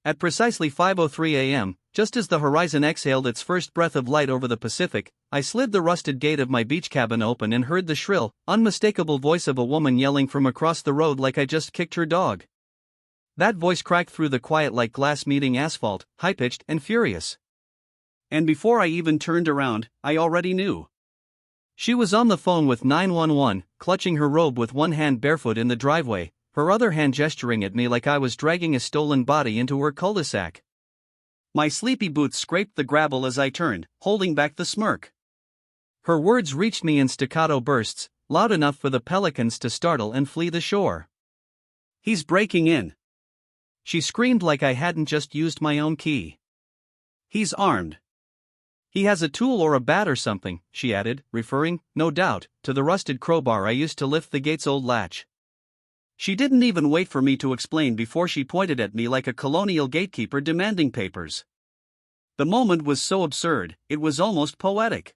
At precisely 5:03 a.m., just as the horizon exhaled its first breath of light over the Pacific, I slid the rusted gate of my beach cabin open and heard the shrill, unmistakable voice of a woman yelling from across the road like I just kicked her dog. That voice cracked through the quiet like glass meeting asphalt, high-pitched and furious. And before I even turned around, I already knew. She was on the phone with 911, clutching her robe with one hand barefoot in the driveway, her other hand gesturing at me like I was dragging a stolen body into her cul-de-sac. My sleepy boots scraped the gravel as I turned, holding back the smirk. Her words reached me in staccato bursts, loud enough for the pelicans to startle and flee the shore. "He's breaking in!" She screamed like I hadn't just used my own key. "He's armed. He has a tool or a bat or something," she added, referring, no doubt, to the rusted crowbar I used to lift the gate's old latch. She didn't even wait for me to explain before she pointed at me like a colonial gatekeeper demanding papers. The moment was so absurd, it was almost poetic.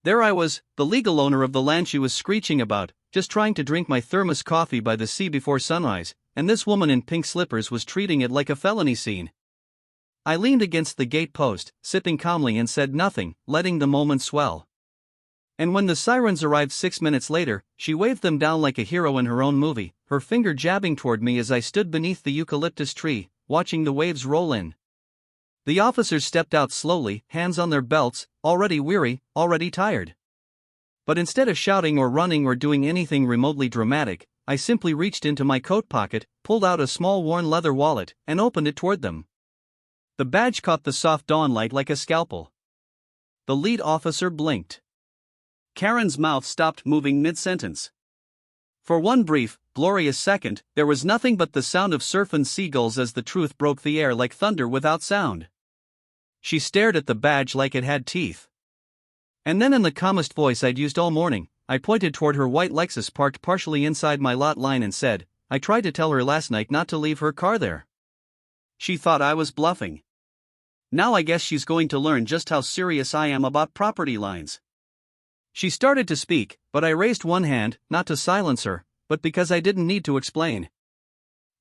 There I was, the legal owner of the land she was screeching about, just trying to drink my thermos coffee by the sea before sunrise, and this woman in pink slippers was treating it like a felony scene. I leaned against the gate post, sipping calmly, and said nothing, letting the moment swell. And when the sirens arrived 6 minutes later, she waved them down like a hero in her own movie, her finger jabbing toward me as I stood beneath the eucalyptus tree, watching the waves roll in. The officers stepped out slowly, hands on their belts, already weary, already tired. But instead of shouting or running or doing anything remotely dramatic, I simply reached into my coat pocket, pulled out a small worn leather wallet, and opened it toward them. The badge caught the soft dawn light like a scalpel. The lead officer blinked. Karen's mouth stopped moving mid-sentence. For one brief, glorious second, there was nothing but the sound of surf and seagulls as the truth broke the air like thunder without sound. She stared at the badge like it had teeth. And then, in the calmest voice I'd used all morning, I pointed toward her white Lexus parked partially inside my lot line and said, "I tried to tell her last night not to leave her car there." She thought I was bluffing. Now I guess she's going to learn just how serious I am about property lines. She started to speak, but I raised one hand, not to silence her, but because I didn't need to explain.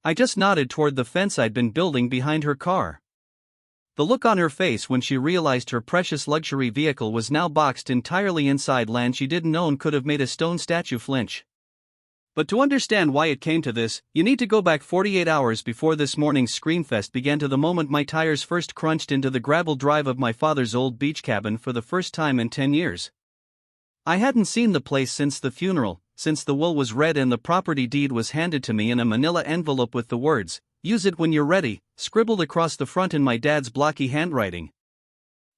I just nodded toward the fence I'd been building behind her car. The look on her face when she realized her precious luxury vehicle was now boxed entirely inside land she didn't own could have made a stone statue flinch. But to understand why it came to this, you need to go back 48 hours before this morning's screamfest began to the moment my tires first crunched into the gravel drive of my father's old beach cabin for the first time in 10 years. I hadn't seen the place since the funeral, since the will was read and the property deed was handed to me in a manila envelope with the words, "Use it when you're ready," scribbled across the front in my dad's blocky handwriting.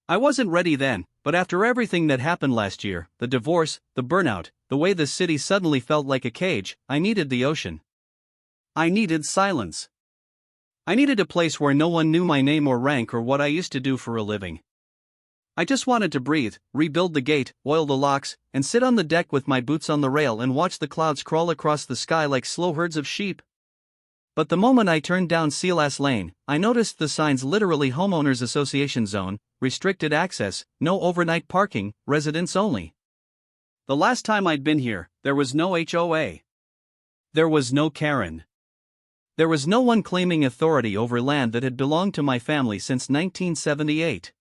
I wasn't ready then, but after everything that happened last year, the divorce, the burnout, the way the city suddenly felt like a cage, I needed the ocean. I needed silence. I needed a place where no one knew my name or rank or what I used to do for a living. I just wanted to breathe, rebuild the gate, oil the locks, and sit on the deck with my boots on the rail and watch the clouds crawl across the sky like slow herds of sheep. But the moment I turned down Sealass Lane, I noticed the signs literally Homeowners Association Zone, restricted access, no overnight parking, residents only. The last time I'd been here, there was no HOA. There was no Karen. There was no one claiming authority over land that had belonged to my family since 1978.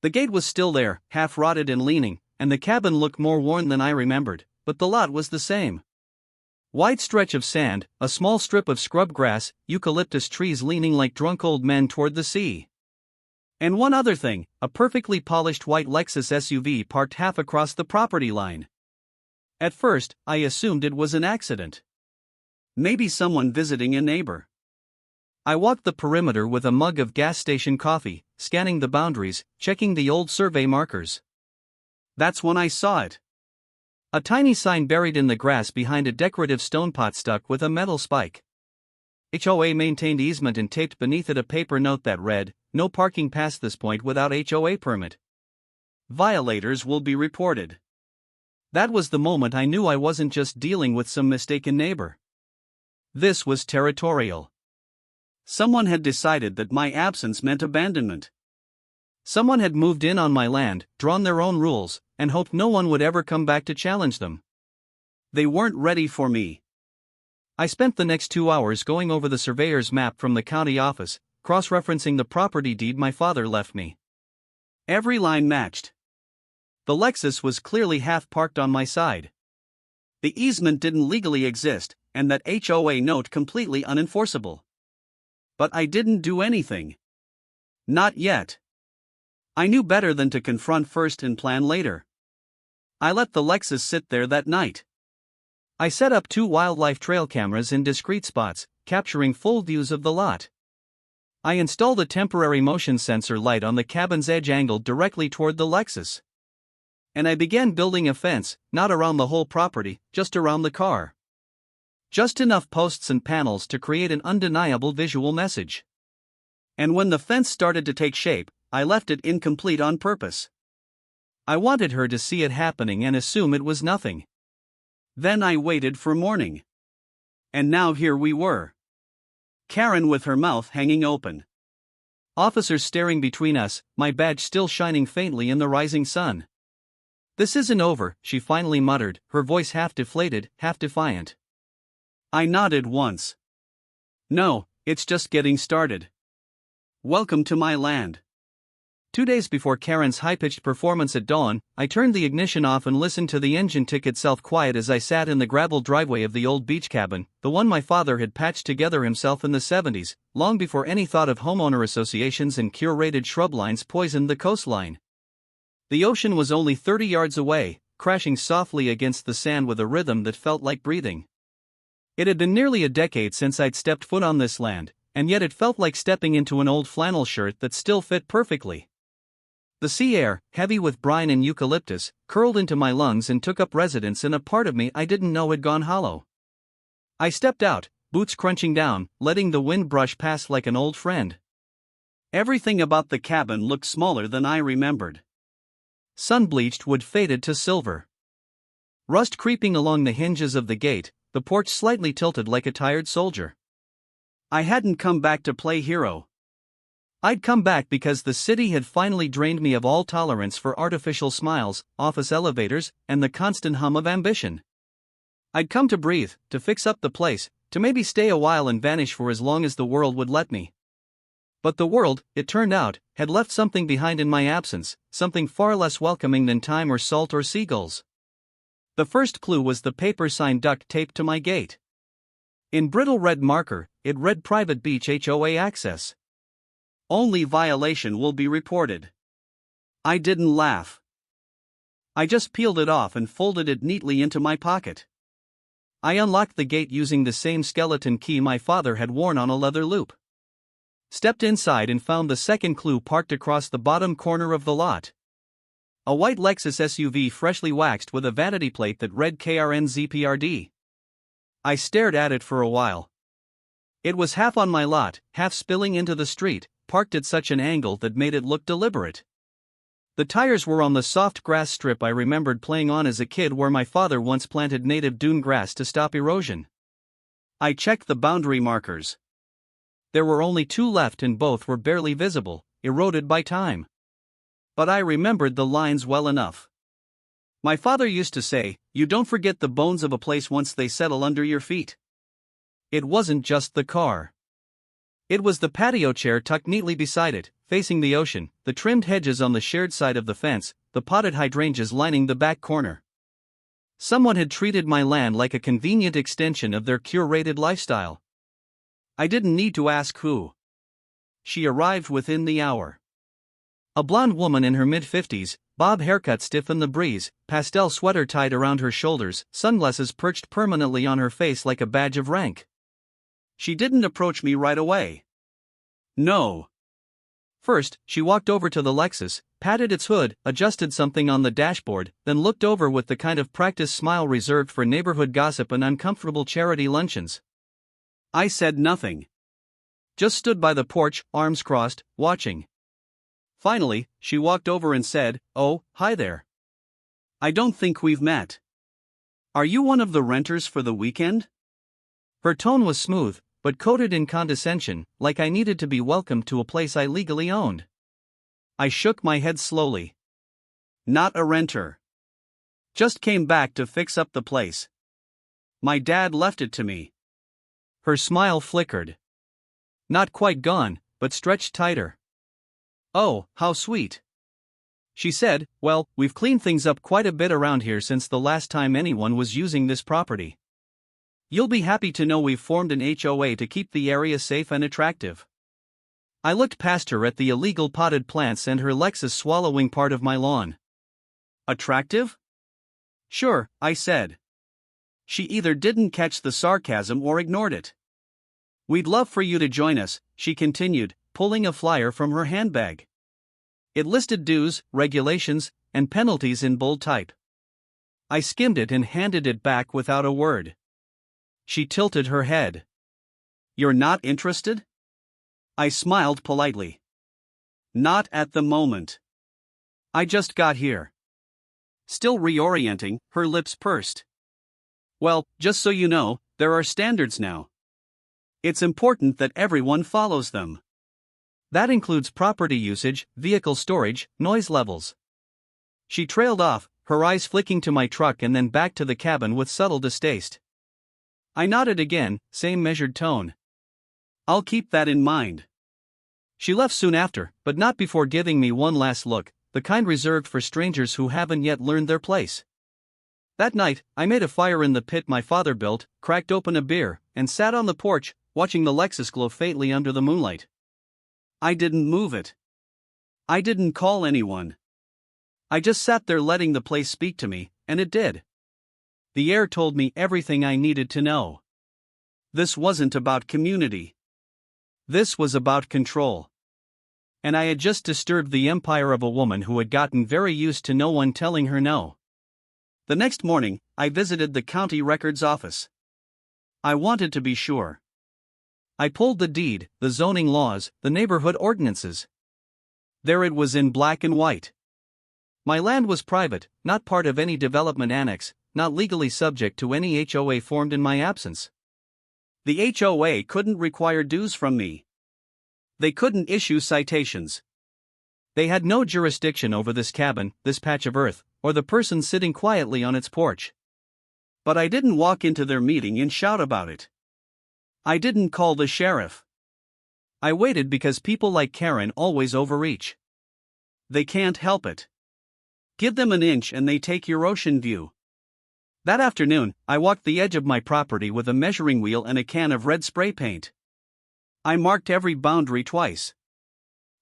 The gate was still there, half rotted and leaning, and the cabin looked more worn than I remembered, but the lot was the same. Wide stretch of sand, a small strip of scrub grass, eucalyptus trees leaning like drunk old men toward the sea. And one other thing, a perfectly polished white Lexus SUV parked half across the property line. At first, I assumed it was an accident. Maybe someone visiting a neighbor. I walked the perimeter with a mug of gas station coffee, scanning the boundaries, checking the old survey markers. That's when I saw it. A tiny sign buried in the grass behind a decorative stone pot stuck with a metal spike. HOA maintained easement and taped beneath it a paper note that read, "No parking past this point without HOA permit. Violators will be reported." That was the moment I knew I wasn't just dealing with some mistaken neighbor. This was territorial. Someone had decided that my absence meant abandonment. Someone had moved in on my land, drawn their own rules, and hoped no one would ever come back to challenge them. They weren't ready for me. I spent the next 2 hours going over the surveyor's map from the county office, cross-referencing the property deed my father left me. Every line matched. The Lexus was clearly half parked on my side. The easement didn't legally exist, and that HOA note completely unenforceable. But I didn't do anything. Not yet. I knew better than to confront first and plan later. I let the Lexus sit there that night. I set up 2 wildlife trail cameras in discrete spots, capturing full views of the lot. I installed a temporary motion sensor light on the cabin's edge angled directly toward the Lexus. And I began building a fence, not around the whole property, just around the car. Just enough posts and panels to create an undeniable visual message. And when the fence started to take shape, I left it incomplete on purpose. I wanted her to see it happening and assume it was nothing. Then I waited for morning. And now here we were. Karen with her mouth hanging open. Officers staring between us, my badge still shining faintly in the rising sun. "This isn't over," she finally muttered, her voice half deflated, half defiant. I nodded once. "No, it's just getting started. Welcome to my land." 2 days before Karen's high-pitched performance at dawn, I turned the ignition off and listened to the engine tick itself quiet as I sat in the gravel driveway of the old beach cabin, the one my father had patched together himself in the 70s, long before any thought of homeowner associations and curated shrublines poisoned the coastline. The ocean was only 30 yards away, crashing softly against the sand with a rhythm that felt like breathing. It had been nearly a decade since I'd stepped foot on this land, and yet it felt like stepping into an old flannel shirt that still fit perfectly. The sea air, heavy with brine and eucalyptus, curled into my lungs and took up residence in a part of me I didn't know had gone hollow. I stepped out, boots crunching down, letting the wind brush past like an old friend. Everything about the cabin looked smaller than I remembered. Sun-bleached wood faded to silver. Rust creeping along the hinges of the gate, the porch slightly tilted like a tired soldier. I hadn't come back to play hero. I'd come back because the city had finally drained me of all tolerance for artificial smiles, office elevators, and the constant hum of ambition. I'd come to breathe, to fix up the place, to maybe stay a while and vanish for as long as the world would let me. But the world, it turned out, had left something behind in my absence, something far less welcoming than time or salt or seagulls. The first clue was the paper sign duct taped to my gate. In brittle red marker, it read Private Beach HOA Access. Only violation will be reported. I didn't laugh. I just peeled it off and folded it neatly into my pocket. I unlocked the gate using the same skeleton key my father had worn on a leather loop. Stepped inside and found the second clue parked across the bottom corner of the lot. A white Lexus SUV freshly waxed with a vanity plate that read KRNZPRD. I stared at it for a while. It was half on my lot, half spilling into the street, parked at such an angle that made it look deliberate. The tires were on the soft grass strip I remembered playing on as a kid where my father once planted native dune grass to stop erosion. I checked the boundary markers. There were only 2 left and both were barely visible, eroded by time. But I remembered the lines well enough. My father used to say, "You don't forget the bones of a place once they settle under your feet." It wasn't just the car. It was the patio chair tucked neatly beside it, facing the ocean, the trimmed hedges on the shared side of the fence, the potted hydrangeas lining the back corner. Someone had treated my land like a convenient extension of their curated lifestyle. I didn't need to ask who. She arrived within the hour. A blonde woman in her mid-50s, bob haircut stiff in the breeze, pastel sweater tied around her shoulders, sunglasses perched permanently on her face like a badge of rank. She didn't approach me right away. No. First, she walked over to the Lexus, patted its hood, adjusted something on the dashboard, then looked over with the kind of practiced smile reserved for neighborhood gossip and uncomfortable charity luncheons. I said nothing. Just stood by the porch, arms crossed, watching. Finally, she walked over and said, "Oh, hi there. I don't think we've met. Are you one of the renters for the weekend?" Her tone was smooth, but coated in condescension, like I needed to be welcomed to a place I legally owned. I shook my head slowly. Not a renter. Just came back to fix up the place. My dad left it to me. Her smile flickered. Not quite gone, but stretched tighter. "Oh, how sweet," she said. "Well, we've cleaned things up quite a bit around here since the last time anyone was using this property. You'll be happy to know we've formed an HOA to keep the area safe and attractive." I looked past her at the illegal potted plants and her Lexus swallowing part of my lawn. "Attractive?" "Sure," I said. She either didn't catch the sarcasm or ignored it. "We'd love for you to join us," she continued, pulling a flyer from her handbag. It listed dues, regulations, and penalties in bold type. I skimmed it and handed it back without a word. She tilted her head. "You're not interested?" I smiled politely. "Not at the moment. I just got here." Still reorienting, her lips pursed. "Well, just so you know, there are standards now. It's important that everyone follows them. That includes property usage, vehicle storage, noise levels." She trailed off, her eyes flicking to my truck and then back to the cabin with subtle distaste. I nodded again, same measured tone. "I'll keep that in mind." She left soon after, but not before giving me one last look, the kind reserved for strangers who haven't yet learned their place. That night, I made a fire in the pit my father built, cracked open a beer, and sat on the porch, watching the Lexus glow faintly under the moonlight. I didn't move it. I didn't call anyone. I just sat there letting the place speak to me, and it did. The air told me everything I needed to know. This wasn't about community. This was about control. And I had just disturbed the empire of a woman who had gotten very used to no one telling her no. The next morning, I visited the county records office. I wanted to be sure. I pulled the deed, the zoning laws, the neighborhood ordinances. There it was in black and white. My land was private, not part of any development annex, not legally subject to any HOA formed in my absence. The HOA couldn't require dues from me. They couldn't issue citations. They had no jurisdiction over this cabin, this patch of earth, or the person sitting quietly on its porch. But I didn't walk into their meeting and shout about it. I didn't call the sheriff. I waited because people like Karen always overreach. They can't help it. Give them an inch and they take your ocean view. That afternoon, I walked the edge of my property with a measuring wheel and a can of red spray paint. I marked every boundary twice.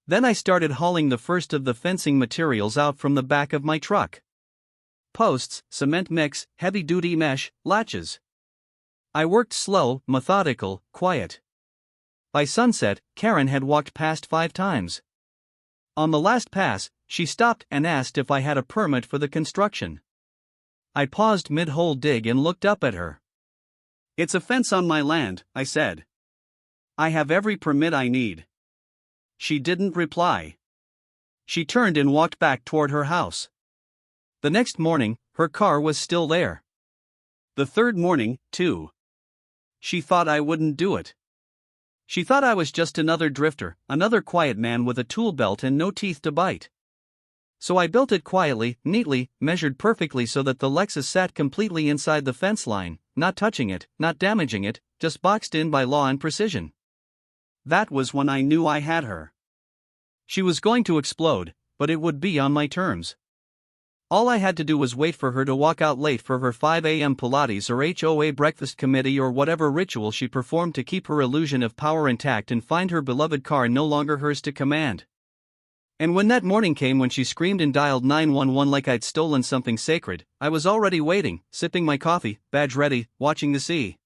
Then I started hauling the first of the fencing materials out from the back of my truck. Posts, cement mix, heavy-duty mesh, latches. I worked slow, methodical, quiet. By sunset, Karen had walked past 5 times. On the last pass, she stopped and asked if I had a permit for the construction. I paused mid-hole dig and looked up at her. "It's a fence on my land," I said. "I have every permit I need." She didn't reply. She turned and walked back toward her house. The next morning, her car was still there. The third morning, too. She thought I wouldn't do it. She thought I was just another drifter, another quiet man with a tool belt and no teeth to bite. So I built it quietly, neatly, measured perfectly so that the Lexus sat completely inside the fence line, not touching it, not damaging it, just boxed in by law and precision. That was when I knew I had her. She was going to explode, but it would be on my terms. All I had to do was wait for her to walk out late for her 5 a.m. Pilates or HOA breakfast committee or whatever ritual she performed to keep her illusion of power intact and find her beloved car no longer hers to command. And when that morning came when she screamed and dialed 911 like I'd stolen something sacred, I was already waiting, sipping my coffee, badge ready, watching the sea.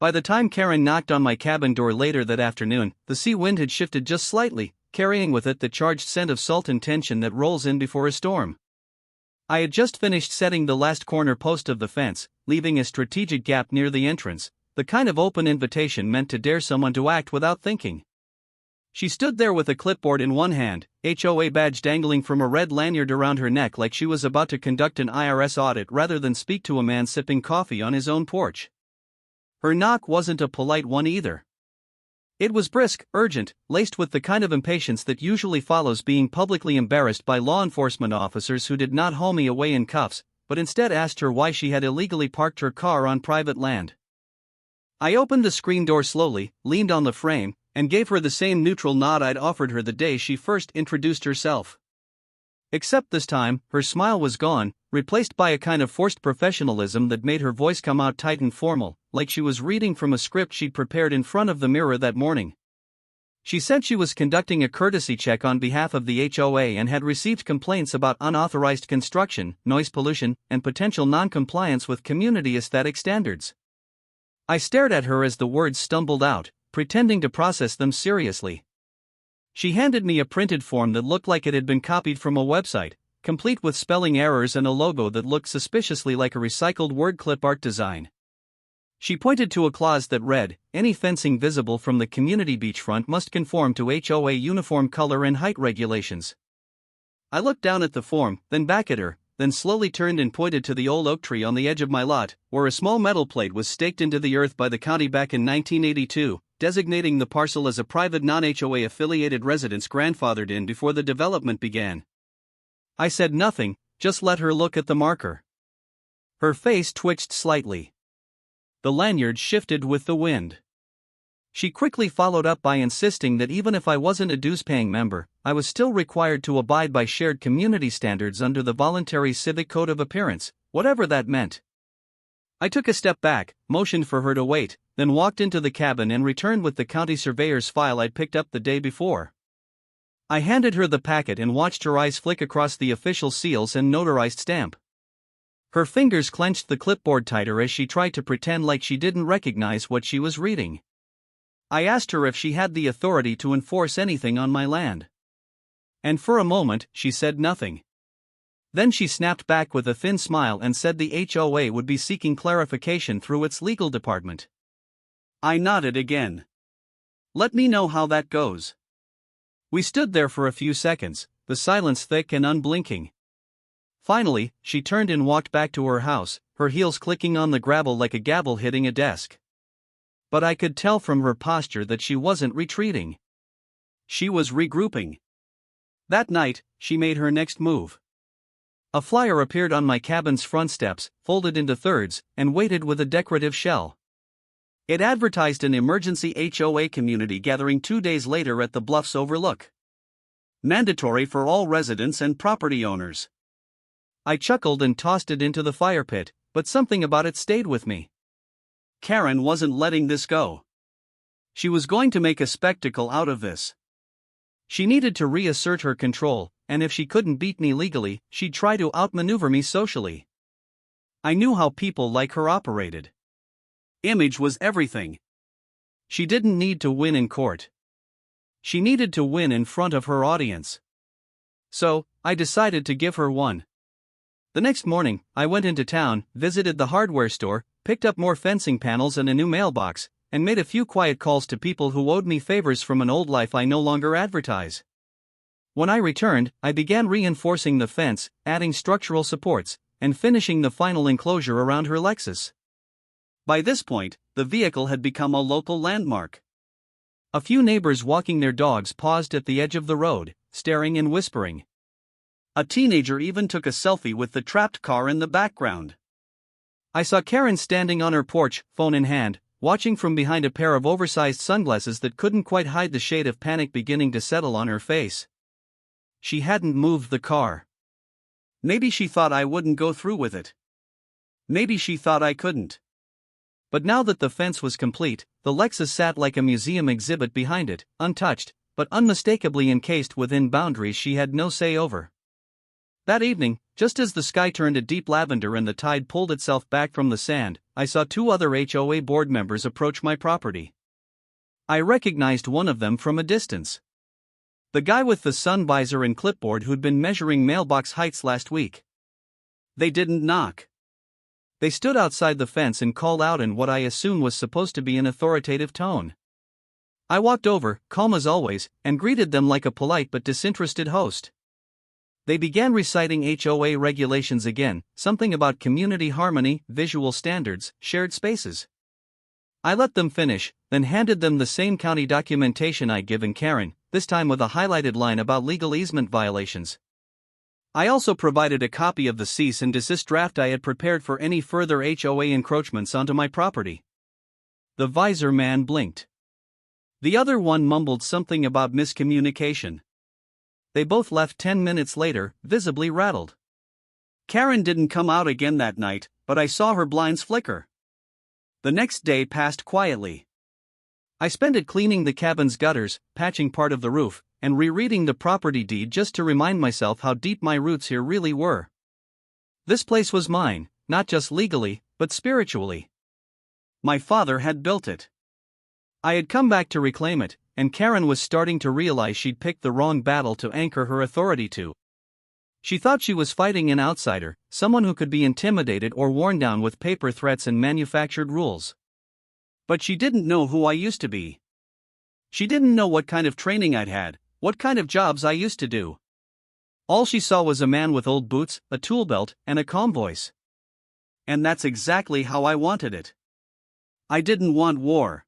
By the time Karen knocked on my cabin door later that afternoon, the sea wind had shifted just slightly, carrying with it the charged scent of salt and tension that rolls in before a storm. I had just finished setting the last corner post of the fence, leaving a strategic gap near the entrance, the kind of open invitation meant to dare someone to act without thinking. She stood there with a clipboard in one hand, HOA badge dangling from a red lanyard around her neck like she was about to conduct an IRS audit rather than speak to a man sipping coffee on his own porch. Her knock wasn't a polite one either. It was brisk, urgent, laced with the kind of impatience that usually follows being publicly embarrassed by law enforcement officers who did not haul me away in cuffs, but instead asked her why she had illegally parked her car on private land. I opened the screen door slowly, leaned on the frame, and gave her the same neutral nod I'd offered her the day she first introduced herself. Except this time, her smile was gone, replaced by a kind of forced professionalism that made her voice come out tight and formal, like she was reading from a script she'd prepared in front of the mirror that morning. She said she was conducting a courtesy check on behalf of the HOA and had received complaints about unauthorized construction, noise pollution, and potential non-compliance with community aesthetic standards. I stared at her as the words stumbled out, pretending to process them seriously. She handed me a printed form that looked like it had been copied from a website, complete with spelling errors and a logo that looked suspiciously like a recycled word clip art design. She pointed to a clause that read, "Any fencing visible from the community beachfront must conform to HOA uniform color and height regulations." I looked down at the form, then back at her, then slowly turned and pointed to the old oak tree on the edge of my lot, where a small metal plate was staked into the earth by the county back in 1982, designating the parcel as a private non-HOA affiliated residence grandfathered in before the development began. I said nothing, just let her look at the marker. Her face twitched slightly. The lanyard shifted with the wind. She quickly followed up by insisting that even if I wasn't a dues-paying member, I was still required to abide by shared community standards under the voluntary civic code of appearance, whatever that meant. I took a step back, motioned for her to wait, then walked into the cabin and returned with the county surveyor's file I'd picked up the day before. I handed her the packet and watched her eyes flick across the official seals and notarized stamp. Her fingers clenched the clipboard tighter as she tried to pretend like she didn't recognize what she was reading. I asked her if she had the authority to enforce anything on my land. And for a moment, she said nothing. Then she snapped back with a thin smile and said the HOA would be seeking clarification through its legal department. I nodded again. Let me know how that goes. We stood there for a few seconds, the silence thick and unblinking. Finally, she turned and walked back to her house, her heels clicking on the gravel like a gavel hitting a desk. But I could tell from her posture that she wasn't retreating. She was regrouping. That night, she made her next move. A flyer appeared on my cabin's front steps, folded into thirds, and weighted with a decorative shell. It advertised an emergency HOA community gathering 2 days later at the Bluffs Overlook. Mandatory for all residents and property owners. I chuckled and tossed it into the fire pit, but something about it stayed with me. Karen wasn't letting this go. She was going to make a spectacle out of this. She needed to reassert her control, and if she couldn't beat me legally, she'd try to outmaneuver me socially. I knew how people like her operated. Image was everything. She didn't need to win in court. She needed to win in front of her audience. So, I decided to give her one. The next morning, I went into town, visited the hardware store, picked up more fencing panels and a new mailbox, and made a few quiet calls to people who owed me favors from an old life I no longer advertise. When I returned, I began reinforcing the fence, adding structural supports, and finishing the final enclosure around her Lexus. By this point, the vehicle had become a local landmark. A few neighbors walking their dogs paused at the edge of the road, staring and whispering. A teenager even took a selfie with the trapped car in the background. I saw Karen standing on her porch, phone in hand, watching from behind a pair of oversized sunglasses that couldn't quite hide the shade of panic beginning to settle on her face. She hadn't moved the car. Maybe she thought I wouldn't go through with it. Maybe she thought I couldn't. But now that the fence was complete, the Lexus sat like a museum exhibit behind it, untouched, but unmistakably encased within boundaries she had no say over. That evening, just as the sky turned a deep lavender and the tide pulled itself back from the sand, I saw 2 other HOA board members approach my property. I recognized one of them from a distance. The guy with the sun visor and clipboard who'd been measuring mailbox heights last week. They didn't knock. They stood outside the fence and called out in what I assumed was supposed to be an authoritative tone. I walked over, calm as always, and greeted them like a polite but disinterested host. They began reciting HOA regulations again, something about community harmony, visual standards, shared spaces. I let them finish, then handed them the same county documentation I'd given Karen, this time with a highlighted line about legal easement violations. I also provided a copy of the cease and desist draft I had prepared for any further HOA encroachments onto my property. The visor man blinked. The other one mumbled something about miscommunication. They both left 10 minutes later, visibly rattled. Karen didn't come out again that night, but I saw her blinds flicker. The next day passed quietly. I spent it cleaning the cabin's gutters, patching part of the roof, and rereading the property deed just to remind myself how deep my roots here really were. This place was mine, not just legally, but spiritually. My father had built it. I had come back to reclaim it, and Karen was starting to realize she'd picked the wrong battle to anchor her authority to. She thought she was fighting an outsider, someone who could be intimidated or worn down with paper threats and manufactured rules. But she didn't know who I used to be. She didn't know what kind of training I'd had, what kind of jobs I used to do. All she saw was a man with old boots, a tool belt, and a calm voice. And that's exactly how I wanted it. I didn't want war.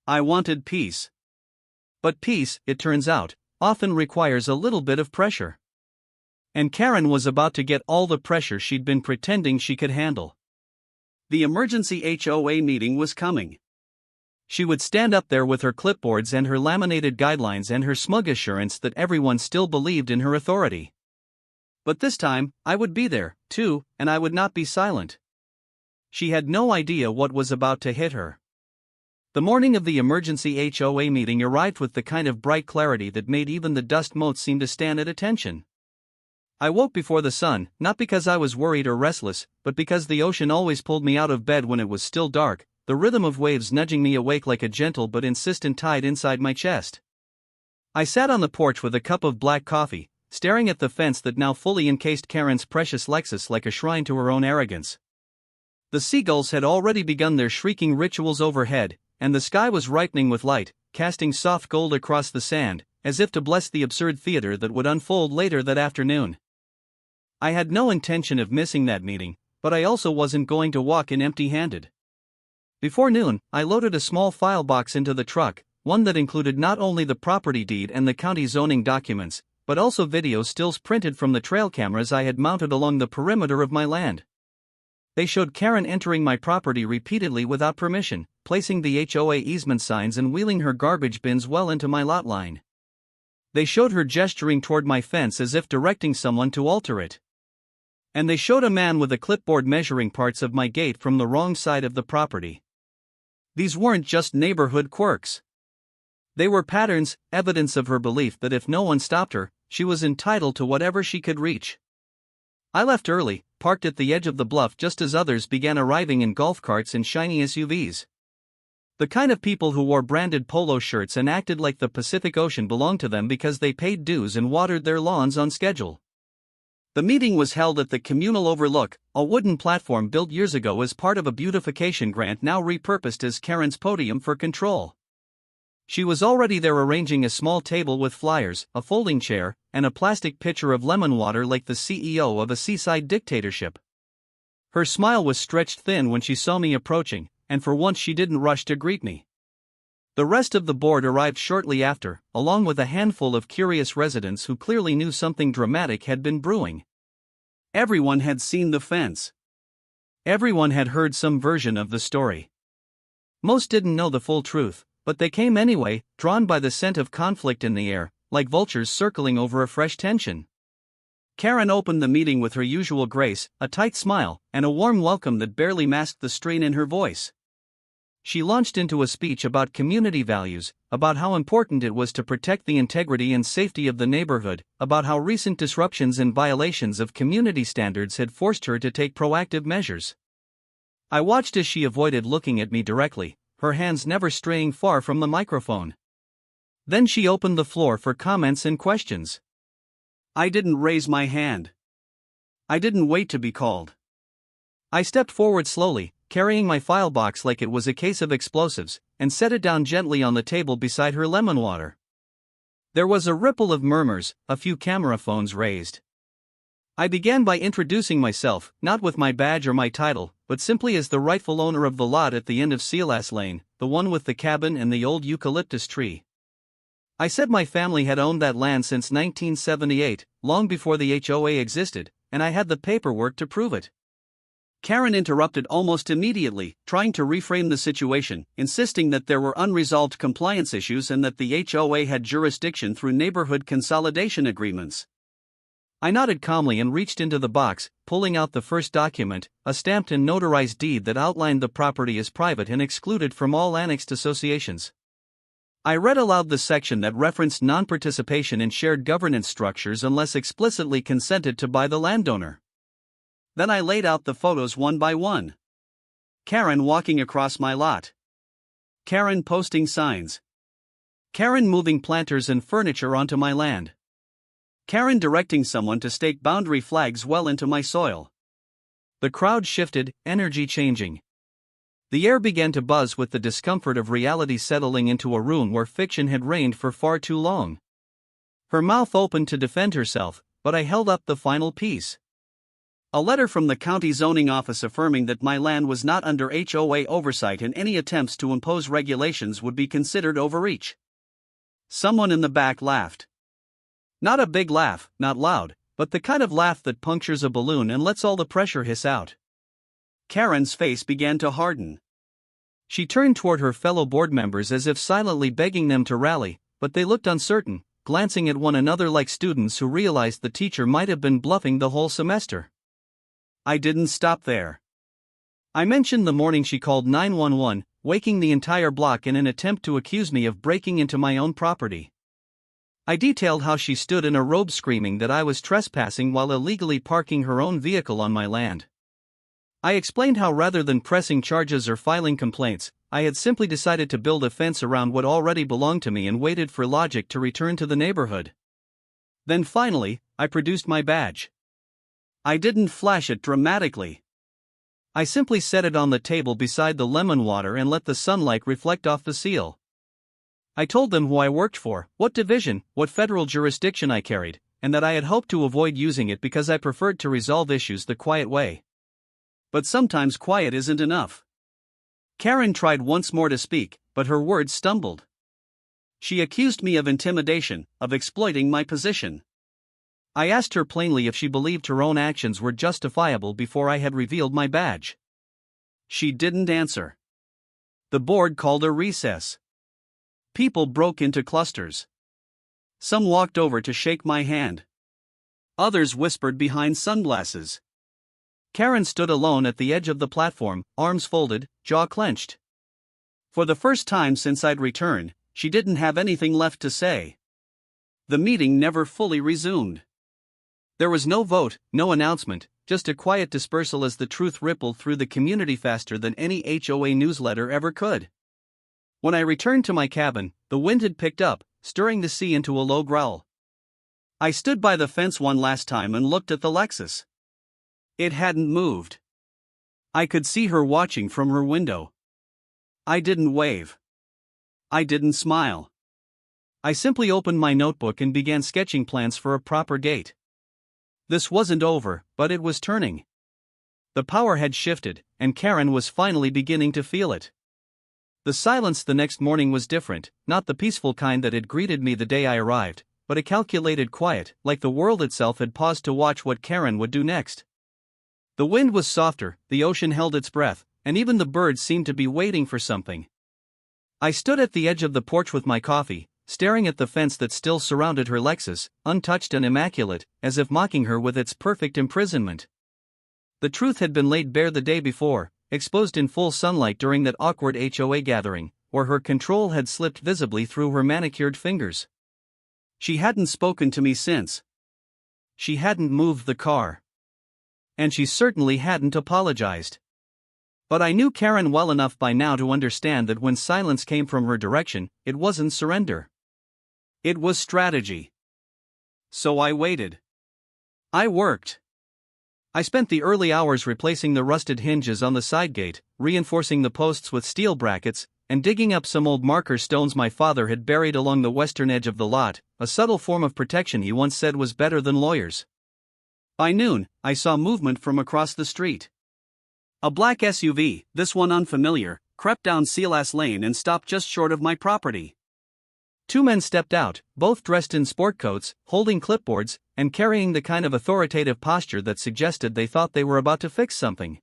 I wanted peace. But peace, it turns out, often requires a little bit of pressure. And Karen was about to get all the pressure she'd been pretending she could handle. The emergency HOA meeting was coming. She would stand up there with her clipboards and her laminated guidelines and her smug assurance that everyone still believed in her authority. But this time, I would be there, too, and I would not be silent. She had no idea what was about to hit her. The morning of the emergency HOA meeting arrived with the kind of bright clarity that made even the dust motes seem to stand at attention. I woke before the sun, not because I was worried or restless, but because the ocean always pulled me out of bed when it was still dark, the rhythm of waves nudging me awake like a gentle but insistent tide inside my chest. I sat on the porch with a cup of black coffee, staring at the fence that now fully encased Karen's precious Lexus like a shrine to her own arrogance. The seagulls had already begun their shrieking rituals overhead, and the sky was ripening with light, casting soft gold across the sand, as if to bless the absurd theater that would unfold later that afternoon. I had no intention of missing that meeting, but I also wasn't going to walk in empty-handed. Before noon, I loaded a small file box into the truck, one that included not only the property deed and the county zoning documents, but also video stills printed from the trail cameras I had mounted along the perimeter of my land. They showed Karen entering my property repeatedly without permission, placing the HOA easement signs and wheeling her garbage bins well into my lot line. They showed her gesturing toward my fence as if directing someone to alter it. And they showed a man with a clipboard measuring parts of my gate from the wrong side of the property. These weren't just neighborhood quirks. They were patterns, evidence of her belief that if no one stopped her, she was entitled to whatever she could reach. I left early, parked at the edge of the bluff just as others began arriving in golf carts and shiny SUVs. The kind of people who wore branded polo shirts and acted like the Pacific Ocean belonged to them because they paid dues and watered their lawns on schedule. The meeting was held at the Communal Overlook, a wooden platform built years ago as part of a beautification grant now repurposed as Karen's podium for control. She was already there arranging a small table with flyers, a folding chair, and a plastic pitcher of lemon water like the CEO of a seaside dictatorship. Her smile was stretched thin when she saw me approaching, and for once she didn't rush to greet me. The rest of the board arrived shortly after, along with a handful of curious residents who clearly knew something dramatic had been brewing. Everyone had seen the fence. Everyone had heard some version of the story. Most didn't know the full truth, but they came anyway, drawn by the scent of conflict in the air, like vultures circling over a fresh tension. Karen opened the meeting with her usual grace, a tight smile, and a warm welcome that barely masked the strain in her voice. She launched into a speech about community values, about how important it was to protect the integrity and safety of the neighborhood, about how recent disruptions and violations of community standards had forced her to take proactive measures. I watched as she avoided looking at me directly, her hands never straying far from the microphone. Then she opened the floor for comments and questions. I didn't raise my hand. I didn't wait to be called. I stepped forward slowly, carrying my file box like it was a case of explosives, and set it down gently on the table beside her lemon water. There was a ripple of murmurs, a few camera phones raised. I began by introducing myself, not with my badge or my title, but simply as the rightful owner of the lot at the end of Sealass Lane, the one with the cabin and the old eucalyptus tree. I said my family had owned that land since 1978, long before the HOA existed, and I had the paperwork to prove it. Karen interrupted almost immediately, trying to reframe the situation, insisting that there were unresolved compliance issues and that the HOA had jurisdiction through neighborhood consolidation agreements. I nodded calmly and reached into the box, pulling out the first document, a stamped and notarized deed that outlined the property as private and excluded from all annexed associations. I read aloud the section that referenced non-participation in shared governance structures unless explicitly consented to by the landowner. Then I laid out the photos one by one. Karen walking across my lot. Karen posting signs. Karen moving planters and furniture onto my land. Karen directing someone to stake boundary flags well into my soil. The crowd shifted, energy changing. The air began to buzz with the discomfort of reality settling into a room where fiction had reigned for far too long. Her mouth opened to defend herself, but I held up the final piece. A letter from the county zoning office affirming that my land was not under HOA oversight and any attempts to impose regulations would be considered overreach. Someone in the back laughed. Not a big laugh, not loud, but the kind of laugh that punctures a balloon and lets all the pressure hiss out. Karen's face began to harden. She turned toward her fellow board members as if silently begging them to rally, but they looked uncertain, glancing at one another like students who realized the teacher might have been bluffing the whole semester. I didn't stop there. I mentioned the morning she called 911, waking the entire block in an attempt to accuse me of breaking into my own property. I detailed how she stood in a robe screaming that I was trespassing while illegally parking her own vehicle on my land. I explained how rather than pressing charges or filing complaints, I had simply decided to build a fence around what already belonged to me and waited for logic to return to the neighborhood. Then finally, I produced my badge. I didn't flash it dramatically. I simply set it on the table beside the lemon water and let the sunlight reflect off the seal. I told them who I worked for, what division, what federal jurisdiction I carried, and that I had hoped to avoid using it because I preferred to resolve issues the quiet way. But sometimes quiet isn't enough. Karen tried once more to speak, but her words stumbled. She accused me of intimidation, of exploiting my position. I asked her plainly if she believed her own actions were justifiable before I had revealed my badge. She didn't answer. The board called a recess. People broke into clusters. Some walked over to shake my hand. Others whispered behind sunglasses. Karen stood alone at the edge of the platform, arms folded, jaw clenched. For the first time since I'd returned, she didn't have anything left to say. The meeting never fully resumed. There was no vote, no announcement, just a quiet dispersal as the truth rippled through the community faster than any HOA newsletter ever could. When I returned to my cabin, the wind had picked up, stirring the sea into a low growl. I stood by the fence one last time and looked at the Lexus. It hadn't moved. I could see her watching from her window. I didn't wave. I didn't smile. I simply opened my notebook and began sketching plans for a proper gate. This wasn't over, but it was turning. The power had shifted, and Karen was finally beginning to feel it. The silence the next morning was different, not the peaceful kind that had greeted me the day I arrived, but a calculated quiet, like the world itself had paused to watch what Karen would do next. The wind was softer, the ocean held its breath, and even the birds seemed to be waiting for something. I stood at the edge of the porch with my coffee, staring at the fence that still surrounded her Lexus, untouched and immaculate, as if mocking her with its perfect imprisonment. The truth had been laid bare the day before, exposed in full sunlight during that awkward HOA gathering, where her control had slipped visibly through her manicured fingers. She hadn't spoken to me since. She hadn't moved the car. And she certainly hadn't apologized. But I knew Karen well enough by now to understand that when silence came from her direction, it wasn't surrender. It was strategy. So I waited. I worked. I spent the early hours replacing the rusted hinges on the side gate, reinforcing the posts with steel brackets, and digging up some old marker stones my father had buried along the western edge of the lot, a subtle form of protection he once said was better than lawyers. By noon, I saw movement from across the street. A black SUV, this one unfamiliar, crept down Sealass Lane and stopped just short of my property. Two men stepped out, both dressed in sport coats, holding clipboards, and carrying the kind of authoritative posture that suggested they thought they were about to fix something.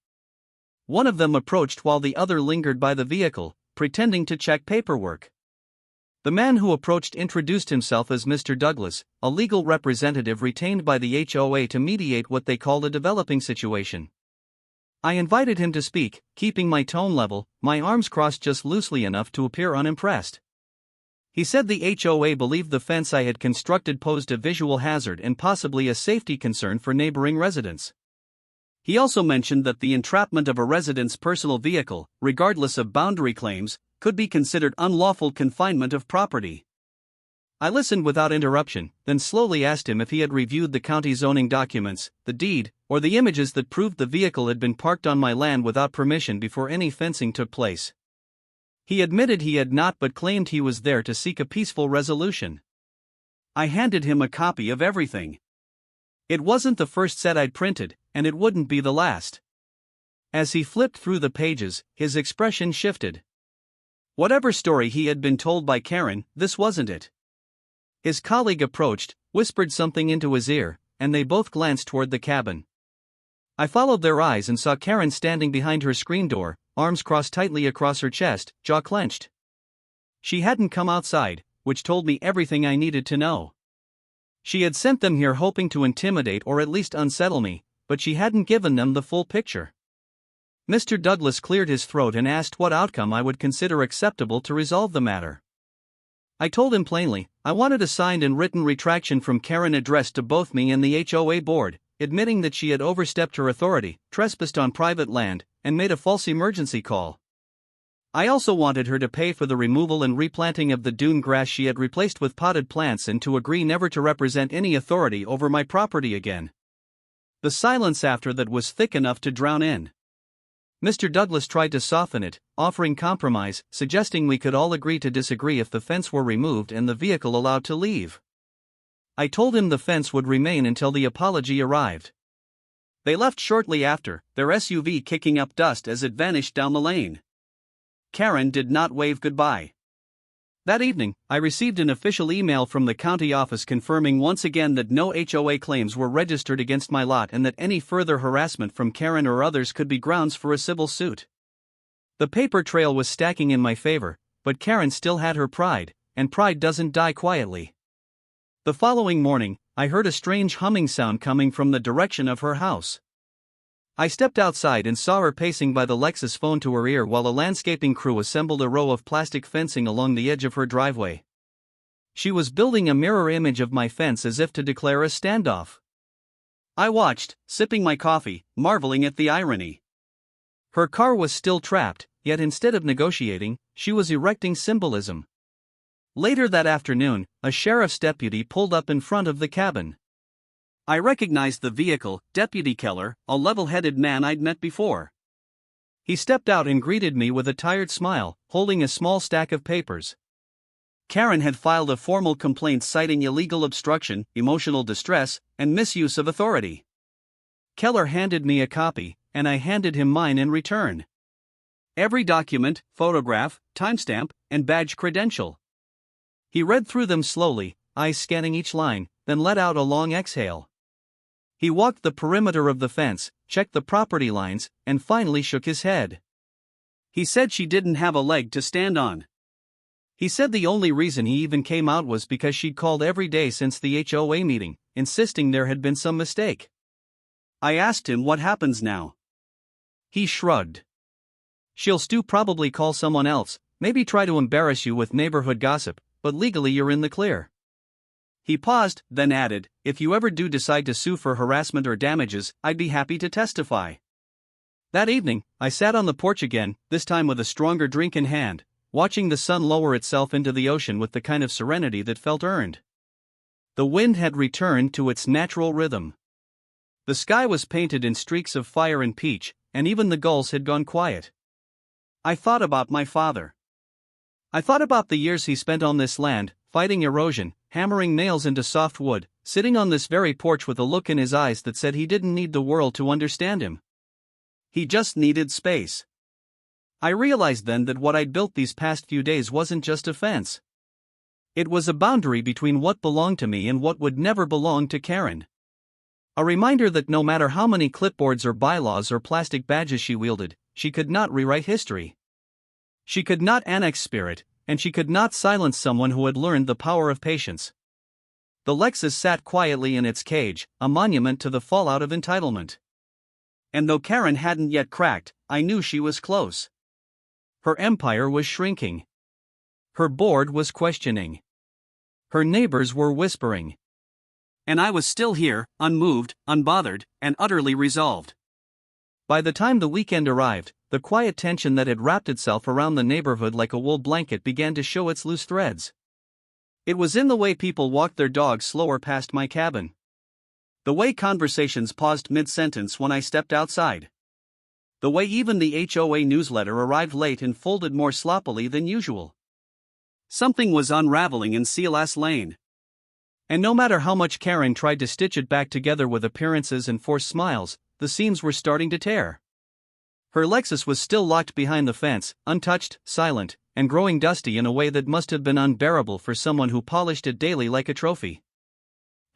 One of them approached while the other lingered by the vehicle, pretending to check paperwork. The man who approached introduced himself as Mr. Douglas, a legal representative retained by the HOA to mediate what they called a developing situation. I invited him to speak, keeping my tone level, my arms crossed just loosely enough to appear unimpressed. He said the HOA believed the fence I had constructed posed a visual hazard and possibly a safety concern for neighboring residents. He also mentioned that the entrapment of a resident's personal vehicle, regardless of boundary claims, could be considered unlawful confinement of property. I listened without interruption, then slowly asked him if he had reviewed the county zoning documents, the deed, or the images that proved the vehicle had been parked on my land without permission before any fencing took place. He admitted he had not, but claimed he was there to seek a peaceful resolution. I handed him a copy of everything. It wasn't the first set I'd printed, and it wouldn't be the last. As he flipped through the pages, his expression shifted. Whatever story he had been told by Karen, this wasn't it. His colleague approached, whispered something into his ear, and they both glanced toward the cabin. I followed their eyes and saw Karen standing behind her screen door, arms crossed tightly across her chest, jaw clenched. She hadn't come outside, which told me everything I needed to know. She had sent them here hoping to intimidate or at least unsettle me, but she hadn't given them the full picture. Mr. Douglas cleared his throat and asked what outcome I would consider acceptable to resolve the matter. I told him plainly, I wanted a signed and written retraction from Karen addressed to both me and the HOA board, admitting that she had overstepped her authority, trespassed on private land, and made a false emergency call. I also wanted her to pay for the removal and replanting of the dune grass she had replaced with potted plants and to agree never to represent any authority over my property again. The silence after that was thick enough to drown in. Mr. Douglas tried to soften it, offering compromise, suggesting we could all agree to disagree if the fence were removed and the vehicle allowed to leave. I told him the fence would remain until the apology arrived. They left shortly after, their SUV kicking up dust as it vanished down the lane. Karen did not wave goodbye. That evening, I received an official email from the county office confirming once again that no HOA claims were registered against my lot and that any further harassment from Karen or others could be grounds for a civil suit. The paper trail was stacking in my favor, but Karen still had her pride, and pride doesn't die quietly. The following morning, I heard a strange humming sound coming from the direction of her house. I stepped outside and saw her pacing by the Lexus phone to her ear while a landscaping crew assembled a row of plastic fencing along the edge of her driveway. She was building a mirror image of my fence as if to declare a standoff. I watched, sipping my coffee, marveling at the irony. Her car was still trapped, yet instead of negotiating, she was erecting symbolism. Later that afternoon, a sheriff's deputy pulled up in front of the cabin. I recognized the vehicle, Deputy Keller, a level-headed man I'd met before. He stepped out and greeted me with a tired smile, holding a small stack of papers. Karen had filed a formal complaint citing illegal obstruction, emotional distress, and misuse of authority. Keller handed me a copy, and I handed him mine in return. Every document, photograph, timestamp, and badge credential. He read through them slowly, eyes scanning each line, then let out a long exhale. He walked the perimeter of the fence, checked the property lines, and finally shook his head. He said she didn't have a leg to stand on. He said the only reason he even came out was because she'd called every day since the HOA meeting, insisting there had been some mistake. I asked him what happens now. He shrugged. She'll probably call someone else, maybe try to embarrass you with neighborhood gossip, but legally you're in the clear. He paused, then added, if you ever do decide to sue for harassment or damages, I'd be happy to testify. That evening, I sat on the porch again, this time with a stronger drink in hand, watching the sun lower itself into the ocean with the kind of serenity that felt earned. The wind had returned to its natural rhythm. The sky was painted in streaks of fire and peach, and even the gulls had gone quiet. I thought about my father. I thought about the years he spent on this land, fighting erosion, hammering nails into soft wood, sitting on this very porch with a look in his eyes that said he didn't need the world to understand him. He just needed space. I realized then that what I'd built these past few days wasn't just a fence. It was a boundary between what belonged to me and what would never belong to Karen. A reminder that no matter how many clipboards or bylaws or plastic badges she wielded, she could not rewrite history. She could not annex spirit, and she could not silence someone who had learned the power of patience. The Lexus sat quietly in its cage, a monument to the fallout of entitlement. And though Karen hadn't yet cracked, I knew she was close. Her empire was shrinking. Her board was questioning. Her neighbors were whispering. And I was still here, unmoved, unbothered, and utterly resolved. By the time the weekend arrived, the quiet tension that had wrapped itself around the neighborhood like a wool blanket began to show its loose threads. It was in the way people walked their dogs slower past my cabin. The way conversations paused mid-sentence when I stepped outside. The way even the HOA newsletter arrived late and folded more sloppily than usual. Something was unraveling in CLS Lane. And no matter how much Karen tried to stitch it back together with appearances and forced smiles, the seams were starting to tear. Her Lexus was still locked behind the fence, untouched, silent, and growing dusty in a way that must have been unbearable for someone who polished it daily like a trophy.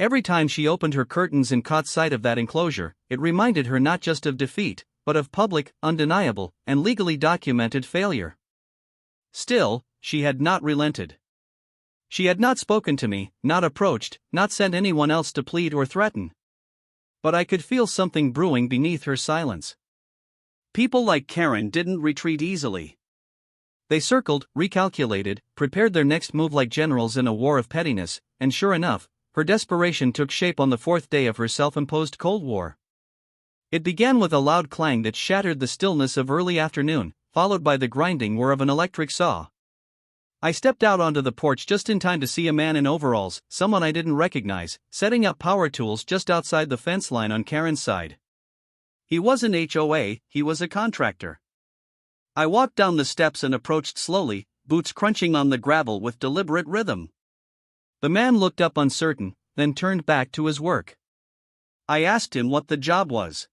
Every time she opened her curtains and caught sight of that enclosure, it reminded her not just of defeat, but of public, undeniable, and legally documented failure. Still, she had not relented. She had not spoken to me, not approached, not sent anyone else to plead or threaten. But I could feel something brewing beneath her silence. People like Karen didn't retreat easily. They circled, recalculated, prepared their next move like generals in a war of pettiness, and sure enough, her desperation took shape on the fourth day of her self-imposed Cold War. It began with a loud clang that shattered the stillness of early afternoon, followed by the grinding whir of an electric saw. I stepped out onto the porch just in time to see a man in overalls, someone I didn't recognize, setting up power tools just outside the fence line on Karen's side. He wasn't HOA, he was a contractor. I walked down the steps and approached slowly, boots crunching on the gravel with deliberate rhythm. The man looked up uncertain, then turned back to his work. I asked him what the job was.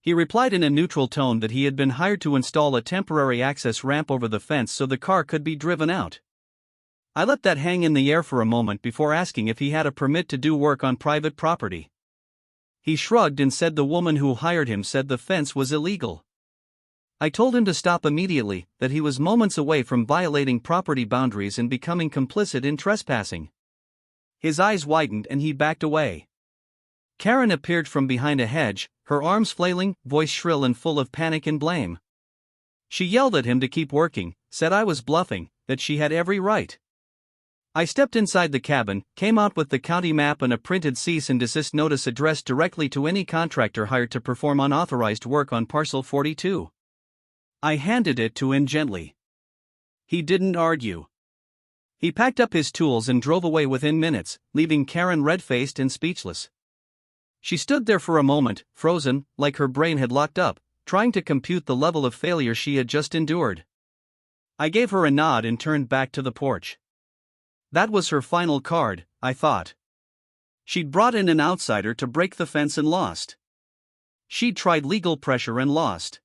He replied in a neutral tone that he had been hired to install a temporary access ramp over the fence so the car could be driven out. I let that hang in the air for a moment before asking if he had a permit to do work on private property. He shrugged and said the woman who hired him said the fence was illegal. I told him to stop immediately, that he was moments away from violating property boundaries and becoming complicit in trespassing. His eyes widened and he backed away. Karen appeared from behind a hedge, her arms flailing, voice shrill and full of panic and blame. She yelled at him to keep working, said I was bluffing, that she had every right. I stepped inside the cabin, came out with the county map and a printed cease and desist notice addressed directly to any contractor hired to perform unauthorized work on parcel 42. I handed it to him gently. He didn't argue. He packed up his tools and drove away within minutes, leaving Karen red-faced and speechless. She stood there for a moment, frozen, like her brain had locked up, trying to compute the level of failure she had just endured. I gave her a nod and turned back to the porch. That was her final card, I thought. She'd brought in an outsider to break the fence and lost. She'd tried legal pressure and lost.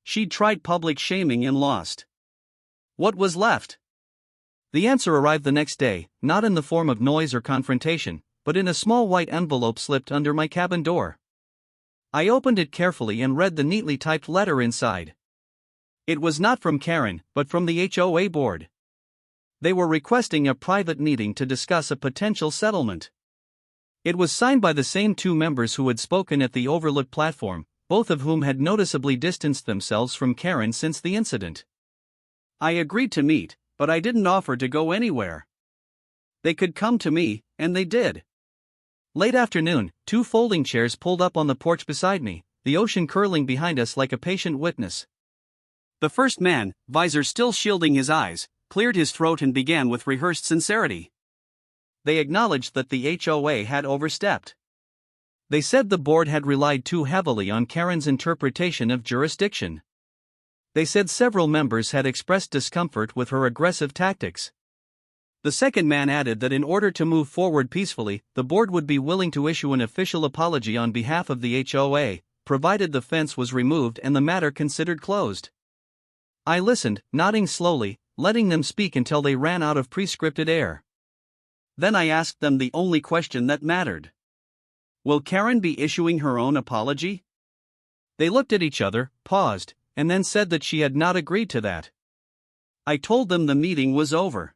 She'd tried public shaming and lost. What was left? The answer arrived the next day, not in the form of noise or confrontation, but in a small white envelope slipped under my cabin door. I opened it carefully and read the neatly typed letter inside. It was not from Karen, but from the HOA board. They were requesting a private meeting to discuss a potential settlement. It was signed by the same two members who had spoken at the Overlook platform, both of whom had noticeably distanced themselves from Karen since the incident. I agreed to meet, but I didn't offer to go anywhere. They could come to me, and they did. Late afternoon, two folding chairs pulled up on the porch beside me, the ocean curling behind us like a patient witness. The first man, visor still shielding his eyes, cleared his throat and began with rehearsed sincerity. They acknowledged that the HOA had overstepped. They said the board had relied too heavily on Karen's interpretation of jurisdiction. They said several members had expressed discomfort with her aggressive tactics. The second man added that in order to move forward peacefully, the board would be willing to issue an official apology on behalf of the HOA, provided the fence was removed and the matter considered closed. I listened, nodding slowly, letting them speak until they ran out of pre-scripted air. Then I asked them the only question that mattered. Will Karen be issuing her own apology? They looked at each other, paused, and then said that she had not agreed to that. I told them the meeting was over.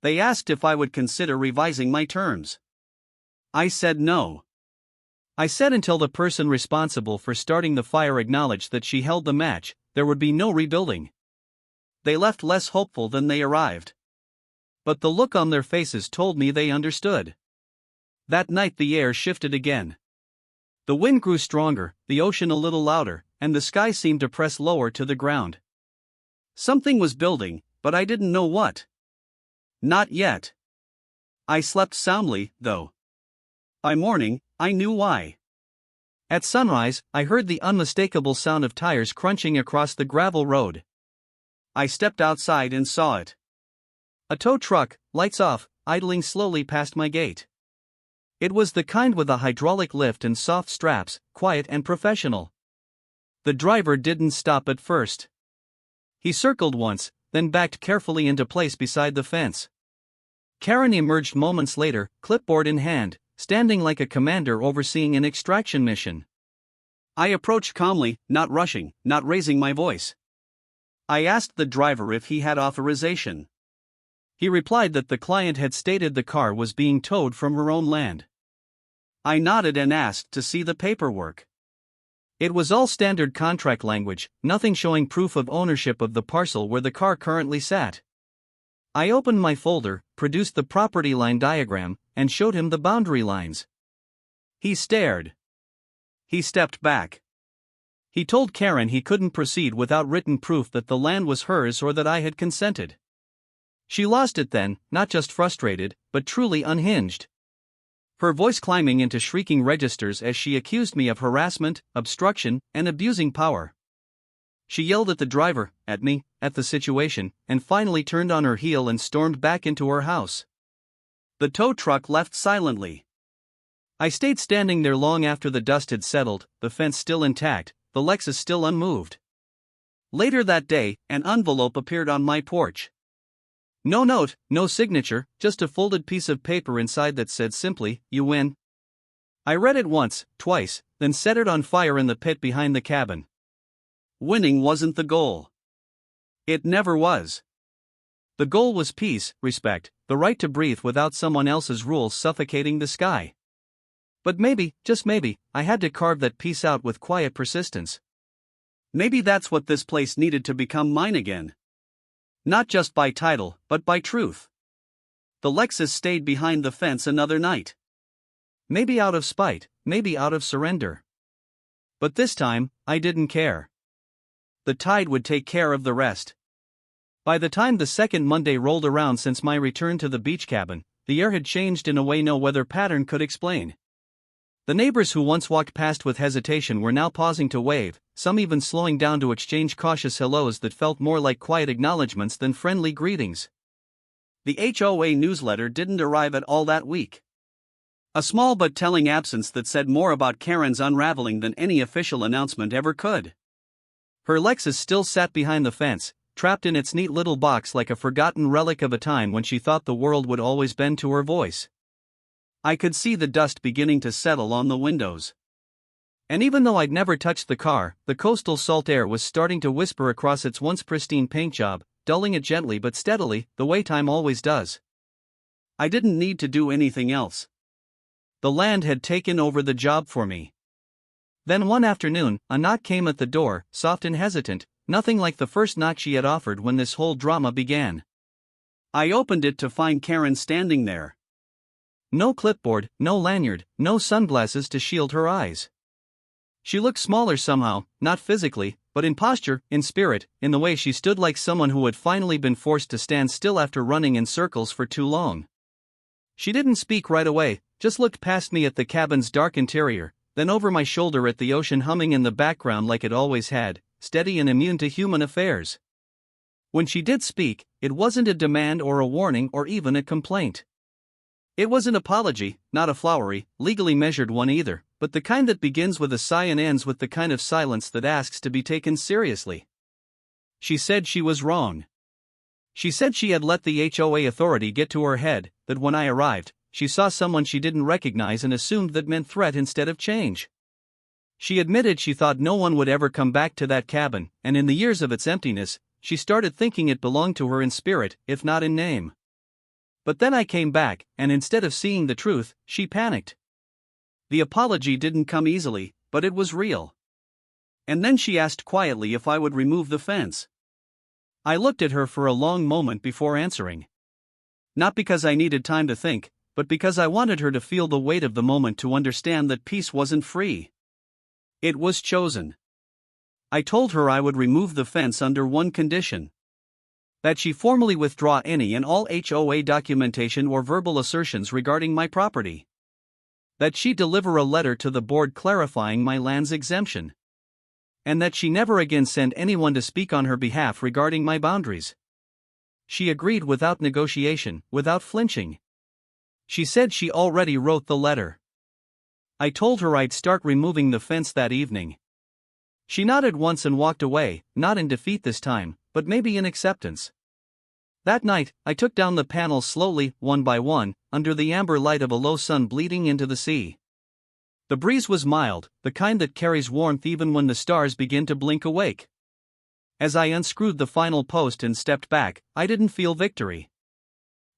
They asked if I would consider revising my terms. I said no. I said until the person responsible for starting the fire acknowledged that she held the match, there would be no rebuilding. They left less hopeful than they arrived. But the look on their faces told me they understood. That night the air shifted again. The wind grew stronger, the ocean a little louder, and the sky seemed to press lower to the ground. Something was building, but I didn't know what. Not yet. I slept soundly, though. By morning, I knew why. At sunrise, I heard the unmistakable sound of tires crunching across the gravel road. I stepped outside and saw it. A tow truck, lights off, idling slowly past my gate. It was the kind with a hydraulic lift and soft straps, quiet and professional. The driver didn't stop at first. He circled once, then backed carefully into place beside the fence. Karen emerged moments later, clipboard in hand, standing like a commander overseeing an extraction mission. I approached calmly, not rushing, not raising my voice. I asked the driver if he had authorization. He replied that the client had stated the car was being towed from her own land. I nodded and asked to see the paperwork. It was all standard contract language, nothing showing proof of ownership of the parcel where the car currently sat. I opened my folder, produced the property line diagram, and showed him the boundary lines. He stared. He stepped back. He told Karen he couldn't proceed without written proof that the land was hers or that I had consented. She lost it then, not just frustrated, but truly unhinged. Her voice climbing into shrieking registers as she accused me of harassment, obstruction, and abusing power. She yelled at the driver, at me, at the situation, and finally turned on her heel and stormed back into her house. The tow truck left silently. I stayed standing there long after the dust had settled, the fence still intact, the Lexus still unmoved. Later that day, an envelope appeared on my porch. No note, no signature, just a folded piece of paper inside that said simply, "You win." I read it once, twice, then set it on fire in the pit behind the cabin. Winning wasn't the goal. It never was. The goal was peace, respect, the right to breathe without someone else's rules suffocating the sky. But maybe, just maybe, I had to carve that peace out with quiet persistence. Maybe that's what this place needed to become mine again. Not just by title, but by truth. The Lexus stayed behind the fence another night. Maybe out of spite, maybe out of surrender. But this time, I didn't care. The tide would take care of the rest. By the time the second Monday rolled around since my return to the beach cabin, the air had changed in a way no weather pattern could explain. The neighbors who once walked past with hesitation were now pausing to wave, some even slowing down to exchange cautious hellos that felt more like quiet acknowledgments than friendly greetings. The HOA newsletter didn't arrive at all that week. A small but telling absence that said more about Karen's unraveling than any official announcement ever could. Her Lexus still sat behind the fence, trapped in its neat little box like a forgotten relic of a time when she thought the world would always bend to her voice. I could see the dust beginning to settle on the windows. And even though I'd never touched the car, the coastal salt air was starting to whisper across its once pristine paint job, dulling it gently but steadily, the way time always does. I didn't need to do anything else. The land had taken over the job for me. Then one afternoon, a knock came at the door, soft and hesitant, nothing like the first knock she had offered when this whole drama began. I opened it to find Karen standing there. No clipboard, no lanyard, no sunglasses to shield her eyes. She looked smaller somehow, not physically, but in posture, in spirit, in the way she stood like someone who had finally been forced to stand still after running in circles for too long. She didn't speak right away, just looked past me at the cabin's dark interior, then over my shoulder at the ocean humming in the background like it always had, steady and immune to human affairs. When she did speak, it wasn't a demand or a warning or even a complaint. It was an apology, not a flowery, legally measured one either, but the kind that begins with a sigh and ends with the kind of silence that asks to be taken seriously. She said she was wrong. She said she had let the HOA authority get to her head, that when I arrived, she saw someone she didn't recognize and assumed that meant threat instead of change. She admitted she thought no one would ever come back to that cabin, and in the years of its emptiness, she started thinking it belonged to her in spirit, if not in name. But then I came back, and instead of seeing the truth, she panicked. The apology didn't come easily, but it was real. And then she asked quietly if I would remove the fence. I looked at her for a long moment before answering. Not because I needed time to think, but because I wanted her to feel the weight of the moment, to understand that peace wasn't free. It was chosen. I told her I would remove the fence under one condition: that she formally withdraw any and all HOA documentation or verbal assertions regarding my property. That she deliver a letter to the board clarifying my land's exemption. And that she never again send anyone to speak on her behalf regarding my boundaries. She agreed without negotiation, without flinching. She said she already wrote the letter. I told her I'd start removing the fence that evening. She nodded once and walked away, not in defeat this time, but maybe in acceptance. That night, I took down the panels slowly, one by one, under the amber light of a low sun bleeding into the sea. The breeze was mild, the kind that carries warmth even when the stars begin to blink awake. As I unscrewed the final post and stepped back, I didn't feel victory.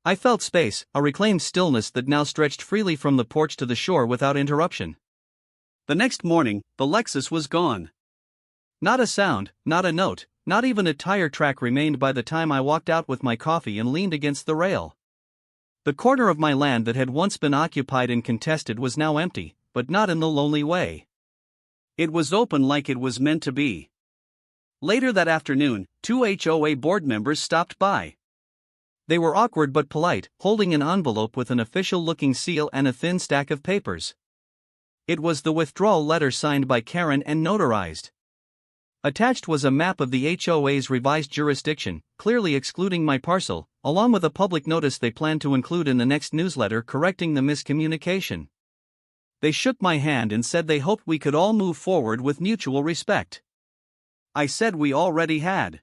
I felt space, a reclaimed stillness that now stretched freely from the porch to the shore without interruption. The next morning, the Lexus was gone. Not a sound, not a note, not even a tire track remained by the time I walked out with my coffee and leaned against the rail. The corner of my land that had once been occupied and contested was now empty, but not in the lonely way. It was open like it was meant to be. Later that afternoon, 2 HOA board members stopped by. They were awkward but polite, holding an envelope with an official-looking seal and a thin stack of papers. It was the withdrawal letter signed by Karen and notarized. Attached was a map of the HOA's revised jurisdiction, clearly excluding my parcel, along with a public notice they planned to include in the next newsletter correcting the miscommunication. They shook my hand and said they hoped we could all move forward with mutual respect. I said we already had.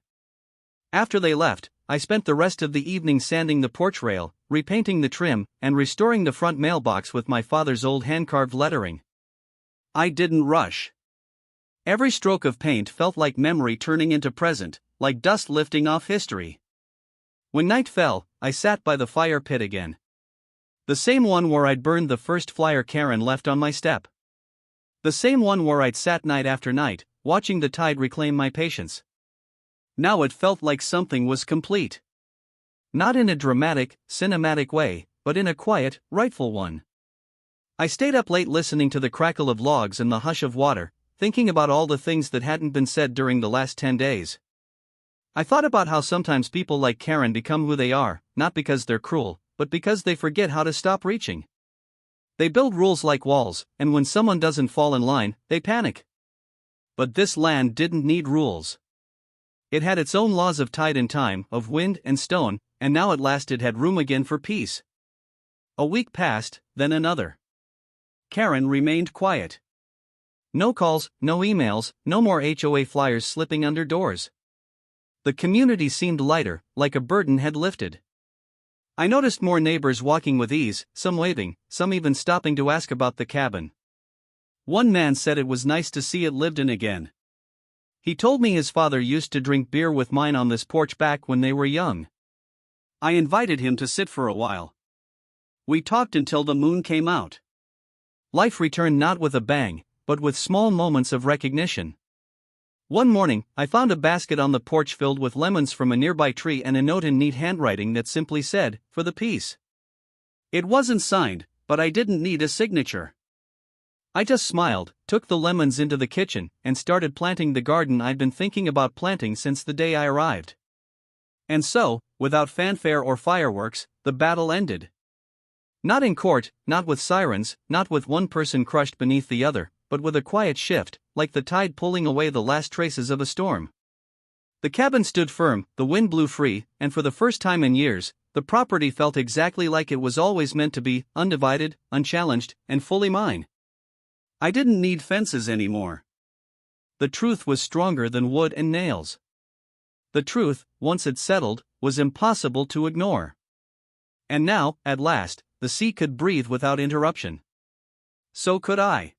After they left, I spent the rest of the evening sanding the porch rail, repainting the trim, and restoring the front mailbox with my father's old hand-carved lettering. I didn't rush. Every stroke of paint felt like memory turning into present, like dust lifting off history. When night fell, I sat by the fire pit again. The same one where I'd burned the first flyer Karen left on my step. The same one where I'd sat night after night, watching the tide reclaim my patience. Now it felt like something was complete. Not in a dramatic, cinematic way, but in a quiet, rightful one. I stayed up late listening to the crackle of logs and the hush of water, thinking about all the things that hadn't been said during the last 10 days. I thought about how sometimes people like Karen become who they are, not because they're cruel, but because they forget how to stop reaching. They build rules like walls, and when someone doesn't fall in line, they panic. But this land didn't need rules. It had its own laws of tide and time, of wind and stone, and now at last it had room again for peace. A week passed, then another. Karen remained quiet. No calls, no emails, no more HOA flyers slipping under doors. The community seemed lighter, like a burden had lifted. I noticed more neighbors walking with ease, some waving, some even stopping to ask about the cabin. One man said it was nice to see it lived in again. He told me his father used to drink beer with mine on this porch back when they were young. I invited him to sit for a while. We talked until the moon came out. Life returned not with a bang, but with small moments of recognition. One morning, I found a basket on the porch filled with lemons from a nearby tree and a note in neat handwriting that simply said, "For the peace." It wasn't signed, but I didn't need a signature. I just smiled, took the lemons into the kitchen, and started planting the garden I'd been thinking about planting since the day I arrived. And so, without fanfare or fireworks, the battle ended. Not in court, not with sirens, not with one person crushed beneath the other, but with a quiet shift, like the tide pulling away the last traces of a storm. The cabin stood firm, the wind blew free, and for the first time in years, the property felt exactly like it was always meant to be, undivided, unchallenged, and fully mine. I didn't need fences anymore. The truth was stronger than wood and nails. The truth, once it settled, was impossible to ignore. And now, at last, the sea could breathe without interruption. So could I.